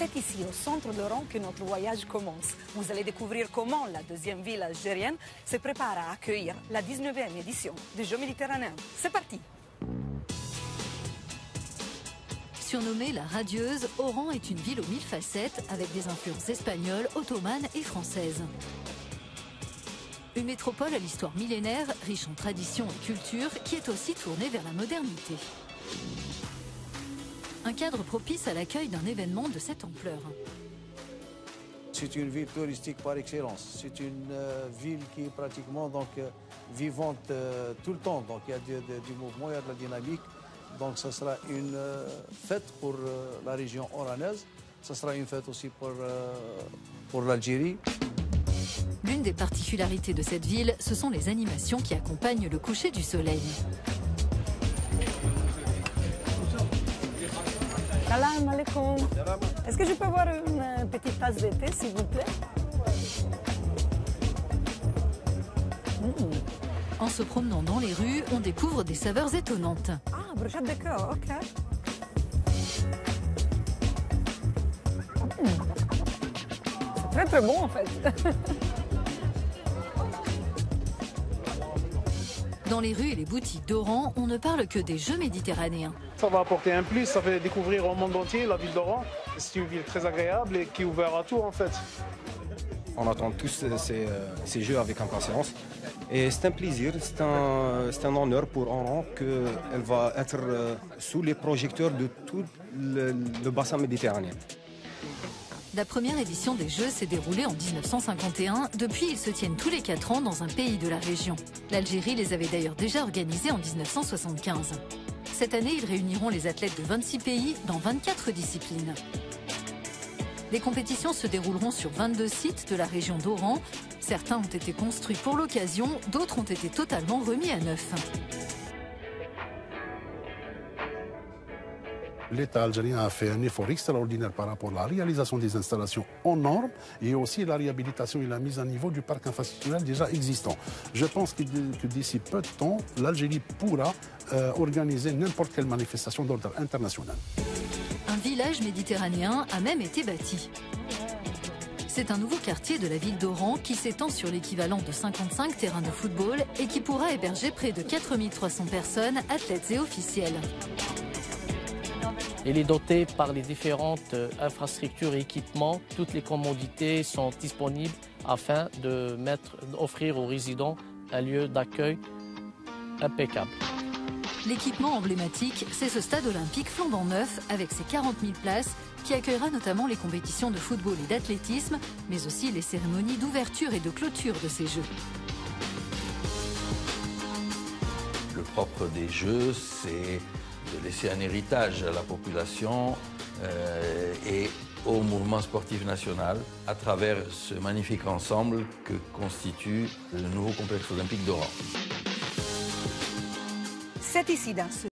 C'est ici, au centre d'Oran, que notre voyage commence. Vous allez découvrir comment la deuxième ville algérienne se prépare à accueillir la 19e édition des Jeux méditerranéens. C'est parti! Surnommée la radieuse, Oran est une ville aux 1000 facettes avec des influences espagnoles, ottomanes et françaises. Une métropole à l'histoire millénaire, riche en traditions et culture, qui est aussi tournée vers la modernité. Un cadre propice à l'accueil d'un événement de cette ampleur. C'est une ville touristique par excellence. C'est une ville qui est pratiquement vivante tout le temps. Donc il y a du mouvement, il y a de la dynamique. Donc ce sera une fête pour la région oranaise. Ce sera une fête aussi pour l'Algérie. L'une des particularités de cette ville, ce sont les animations qui accompagnent le coucher du soleil. Salam alaikum. Est-ce que je peux avoir une petite tasse de thé, s'il vous plaît? En se promenant dans les rues, on découvre des saveurs étonnantes. Ah, brochette de cœur, ok. C'est très très bon en fait. Dans les rues et les boutiques d'Oran, on ne parle que des Jeux méditerranéens. Ça va apporter un plus, ça fait découvrir au monde entier la ville d'Oran. C'est une ville très agréable et qui est ouverte à tout en fait. On attend tous ces jeux avec impatience. Et c'est un plaisir, c'est un honneur pour Oran qu'elle va être sous les projecteurs de tout le bassin méditerranéen. La première édition des Jeux s'est déroulée en 1951. Depuis, ils se tiennent tous les 4 ans dans un pays de la région. L'Algérie les avait d'ailleurs déjà organisés en 1975. Cette année, ils réuniront les athlètes de 26 pays dans 24 disciplines. Les compétitions se dérouleront sur 22 sites de la région d'Oran. Certains ont été construits pour l'occasion, d'autres ont été totalement remis à neuf. L'État algérien a fait un effort extraordinaire par rapport à la réalisation des installations en normes et aussi la réhabilitation et la mise à niveau du parc infrastructurel déjà existant. Je pense que d'ici peu de temps, l'Algérie pourra organiser n'importe quelle manifestation d'ordre international. Un village méditerranéen a même été bâti. C'est un nouveau quartier de la ville d'Oran qui s'étend sur l'équivalent de 55 terrains de football et qui pourra héberger près de 4300 personnes, athlètes et officiels. Il est doté par les différentes infrastructures et équipements. Toutes les commodités sont disponibles afin d'offrir aux résidents un lieu d'accueil impeccable. L'équipement emblématique, c'est ce stade olympique flambant neuf avec ses 40 000 places qui accueillera notamment les compétitions de football et d'athlétisme, mais aussi les cérémonies d'ouverture et de clôture de ces Jeux. Le propre des Jeux, c'est de laisser un héritage à la population et au mouvement sportif national à travers ce magnifique ensemble que constitue le nouveau complexe olympique d'Oran. C'est ici, dans ce